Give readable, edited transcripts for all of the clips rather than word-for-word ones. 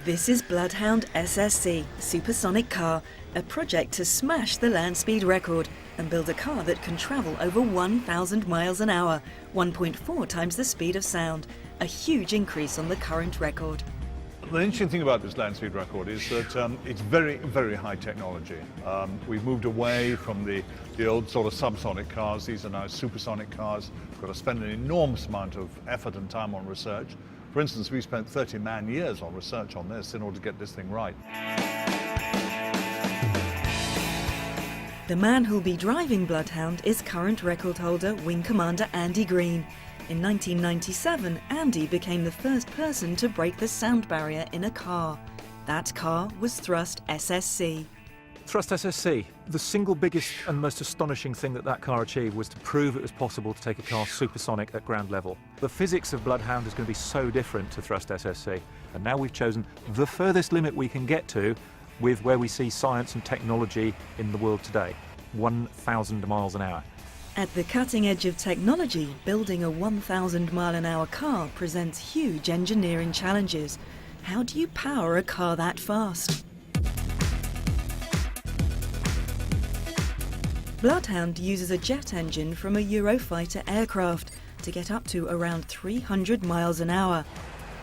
This is Bloodhound SSC, supersonic car, a project to smash the land speed record and build a car that can travel over 1,000 miles an hour, 1.4 times the speed of sound, a huge increase on the current record. The interesting thing about this land speed record is that it's very, very high technology. We've moved away from the old sort of subsonic cars. These are now supersonic cars. We've got to spend an enormous amount of effort and time on research. For instance, we spent 30 man-years on research on this in order to get this thing right. The man who'll be driving Bloodhound is current record holder Wing Commander Andy Green. In 1997, Andy became the first person to break the sound barrier in a car. That car was Thrust SSC. Thrust SSC, the single biggest and most astonishing thing that car achieved was to prove it was possible to take a car supersonic at ground level. The physics of Bloodhound is going to be so different to Thrust SSC, and now we've chosen the furthest limit we can get to with where we see science and technology in the world today, 1,000 miles an hour. At the cutting edge of technology, building a 1,000 mile an hour car presents huge engineering challenges. How do you power a car that fast? Bloodhound uses a jet engine from a Eurofighter aircraft to get up to around 300 miles an hour.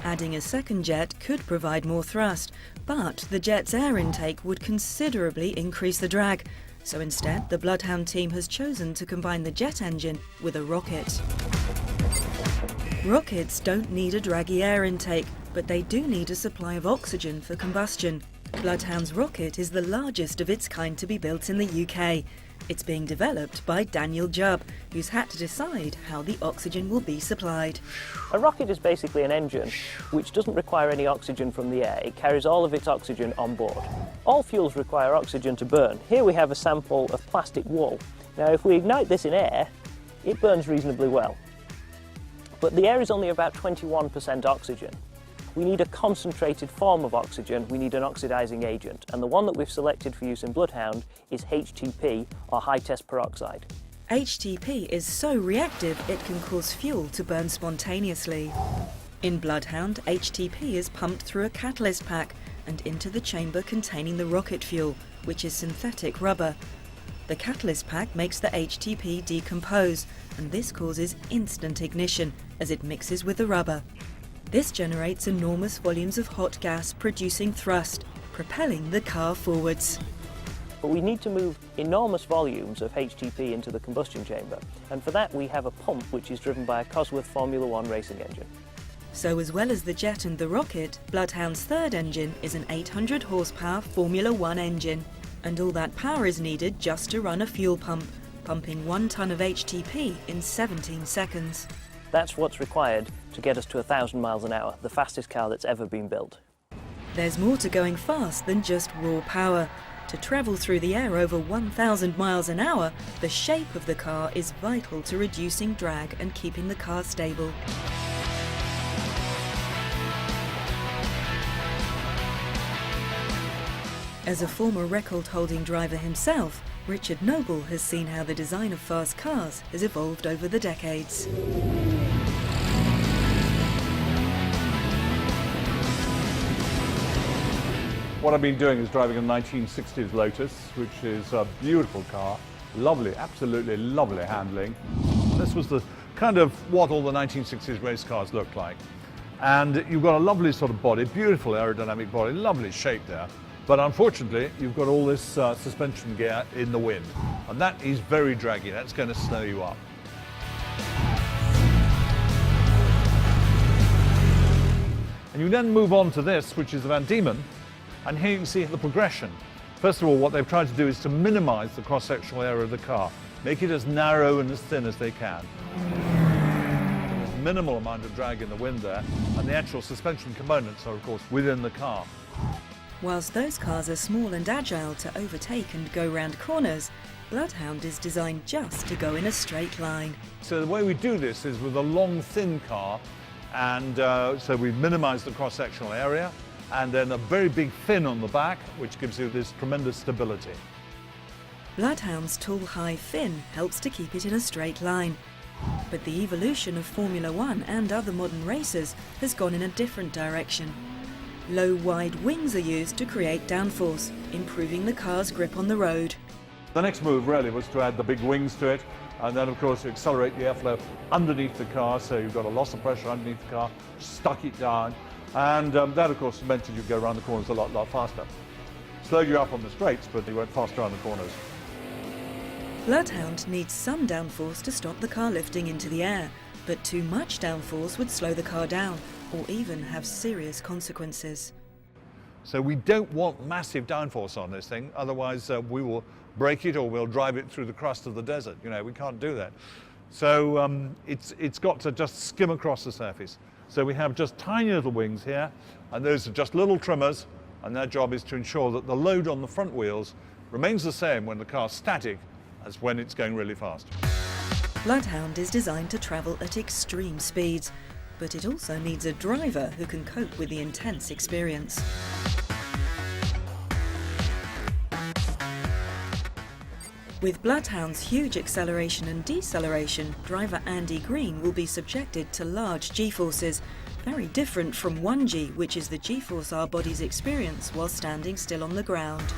Adding a second jet could provide more thrust, but the jet's air intake would considerably increase the drag. So instead, the Bloodhound team has chosen to combine the jet engine with a rocket. Rockets don't need a draggy air intake, but they do need a supply of oxygen for combustion. Bloodhound's rocket is the largest of its kind to be built in the UK. It's being developed by Daniel Jubb, who's had to decide how the oxygen will be supplied. A rocket is basically an engine which doesn't require any oxygen from the air. It carries all of its oxygen on board. All fuels require oxygen to burn. Here we have a sample of plastic wool. Now, if we ignite this in air, it burns reasonably well. But the air is only about 21% oxygen. We need a concentrated form of oxygen, we need an oxidizing agent, and the one that we've selected for use in Bloodhound is HTP, or high-test peroxide. HTP is so reactive it can cause fuel to burn spontaneously. In Bloodhound, HTP is pumped through a catalyst pack and into the chamber containing the rocket fuel, which is synthetic rubber. The catalyst pack makes the HTP decompose, and this causes instant ignition as it mixes with the rubber. This generates enormous volumes of hot gas producing thrust, propelling the car forwards. But we need to move enormous volumes of HTP into the combustion chamber, and for that we have a pump which is driven by a Cosworth Formula One racing engine. So as well as the jet and the rocket, Bloodhound's third engine is an 800 horsepower Formula One engine, and all that power is needed just to run a fuel pump, pumping 1 ton of HTP in 17 seconds. That's what's required to get us to 1,000 miles an hour, the fastest car that's ever been built. There's more to going fast than just raw power. To travel through the air over 1,000 miles an hour, the shape of the car is vital to reducing drag and keeping the car stable. As a former record-holding driver himself, Richard Noble has seen how the design of fast cars has evolved over the decades. What I've been doing is driving a 1960s Lotus, which is a beautiful car, lovely, absolutely lovely handling. This was the kind of what all the 1960s race cars looked like. And you've got a lovely sort of body, beautiful aerodynamic body, lovely shape there. But unfortunately, you've got all this suspension gear in the wind. And that is very draggy, that's going to slow you up. And you then move on to this, which is the Van Diemen. And here you can see the progression. First of all, what they've tried to do is to minimize the cross-sectional area of the car, make it as narrow and as thin as they can. There's minimal amount of drag in the wind there, and the actual suspension components are, of course, within the car. Whilst those cars are small and agile to overtake and go round corners, Bloodhound is designed just to go in a straight line. So the way we do this is with a long, thin car, and so we minimize the cross-sectional area, and then a very big fin on the back, which gives you this tremendous stability. Bloodhound's tall, high fin helps to keep it in a straight line. But the evolution of Formula One and other modern racers has gone in a different direction. Low, wide wings are used to create downforce, improving the car's grip on the road. The next move really was to add the big wings to it, and then of course accelerate the airflow underneath the car, so you've got a loss of pressure underneath the car, stuck it down, and that of course meant that you go around the corners a lot faster. Slowed you up on the straights, but you went faster around the corners. Bloodhound needs some downforce to stop the car lifting into the air, but too much downforce would slow the car down, or even have serious consequences. So we don't want massive downforce on this thing, otherwise we will break it or we'll drive it through the crust of the desert. You know, we can't do that. So it's got to just skim across the surface. So we have just tiny little wings here, and those are just little trimmers, and their job is to ensure that the load on the front wheels remains the same when the car's static as when it's going really fast. Bloodhound is designed to travel at extreme speeds, but it also needs a driver who can cope with the intense experience. With Bloodhound's huge acceleration and deceleration, driver Andy Green will be subjected to large G-forces, very different from 1G, which is the G-force our bodies experience while standing still on the ground.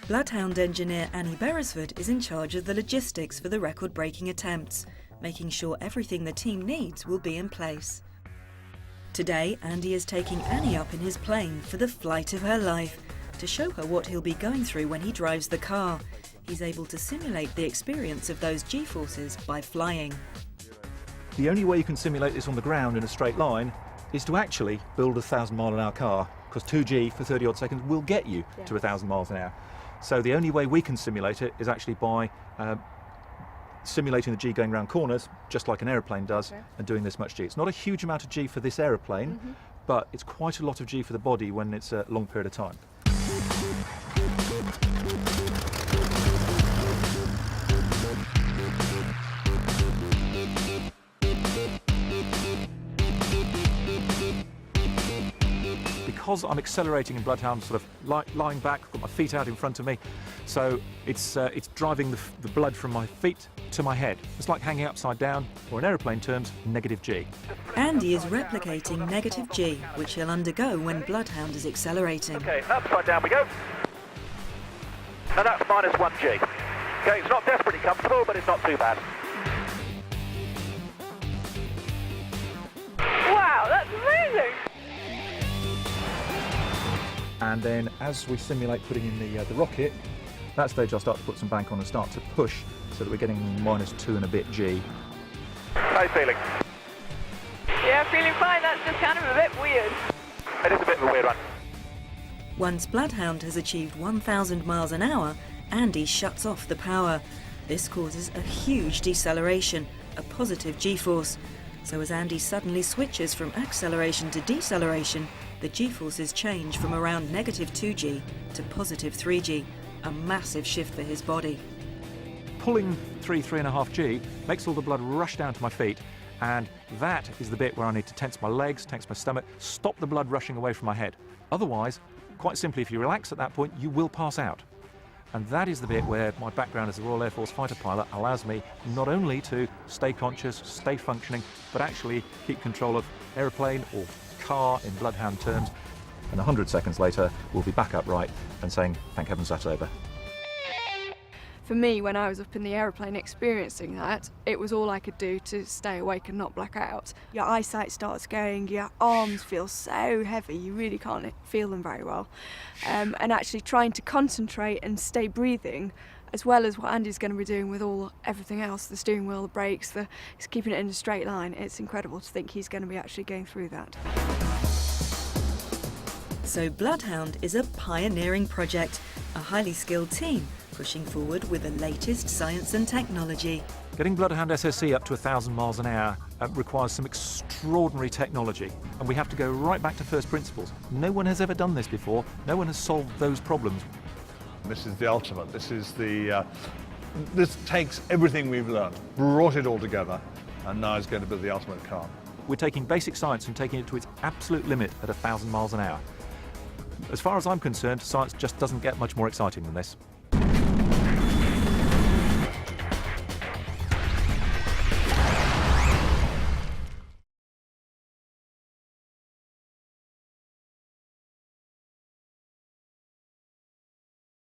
Bloodhound engineer Annie Beresford is in charge of the logistics for the record-breaking attempts, making sure everything the team needs will be in place. Today, Andy is taking Annie up in his plane for the flight of her life, to show her what he'll be going through when he drives the car. He's able to simulate the experience of those G-forces by flying. The only way you can simulate this on the ground in a straight line is to actually build a 1,000-mile-an-hour car, because 2G for 30-odd seconds will get you to 1,000 miles an hour. So the only way we can simulate it is actually by simulating the G going around corners, just like an aeroplane does, and doing this much G. It's not a huge amount of G for this aeroplane, but it's quite a lot of G for the body when it's a long period of time. Because I'm accelerating in Bloodhound, sort of lying back, got my feet out in front of me, so it's driving the blood from my feet to my head. It's like hanging upside down, or in aeroplane terms, negative G. Andy is replicating negative G, which he'll undergo when Bloodhound is accelerating. Okay, upside down we go. And that's minus 1G. Okay, it's not desperately comfortable, but it's not too bad. Wow, that's amazing! And then as we simulate putting in the rocket, that stage I'll start to put some bank on and start to push so that we're getting minus 2 and a bit G. How are you feeling? Yeah, feeling fine. That's just kind of a bit weird. It is a bit of a weird one. Once Bloodhound has achieved 1,000 miles an hour, Andy shuts off the power. This causes a huge deceleration, a positive G-force. So as Andy suddenly switches from acceleration to deceleration, the G-forces change from around negative 2G to positive 3G, a massive shift for his body. Pulling 3.5G makes all the blood rush down to my feet, and that is the bit where I need to tense my legs, tense my stomach, stop the blood rushing away from my head. Otherwise, quite simply, if you relax at that point, you will pass out. And that is the bit where my background as a Royal Air Force fighter pilot allows me not only to stay conscious, stay functioning, but actually keep control of aeroplane or car in Bloodhound terms. And 100 seconds later, we'll be back upright and saying, thank heavens that's over. For me, when I was up in the aeroplane experiencing that, it was all I could do to stay awake and not black out. Your eyesight starts going, your arms feel so heavy, you really can't feel them very well. And actually trying to concentrate and stay breathing, as well as what Andy's going to be doing with everything else, the steering wheel, the brakes, he's keeping it in a straight line. It's incredible to think he's going to be actually going through that. So Bloodhound is a pioneering project, a highly skilled team, pushing forward with the latest science and technology. Getting Bloodhound SSC up to 1,000 miles an hour requires some extraordinary technology, and we have to go right back to first principles. No one has ever done this before. No one has solved those problems. This is the ultimate. This is this takes everything we've learned, brought it all together, and now it's going to be the ultimate car. We're taking basic science and taking it to its absolute limit at 1,000 miles an hour. As far as I'm concerned, science just doesn't get much more exciting than this.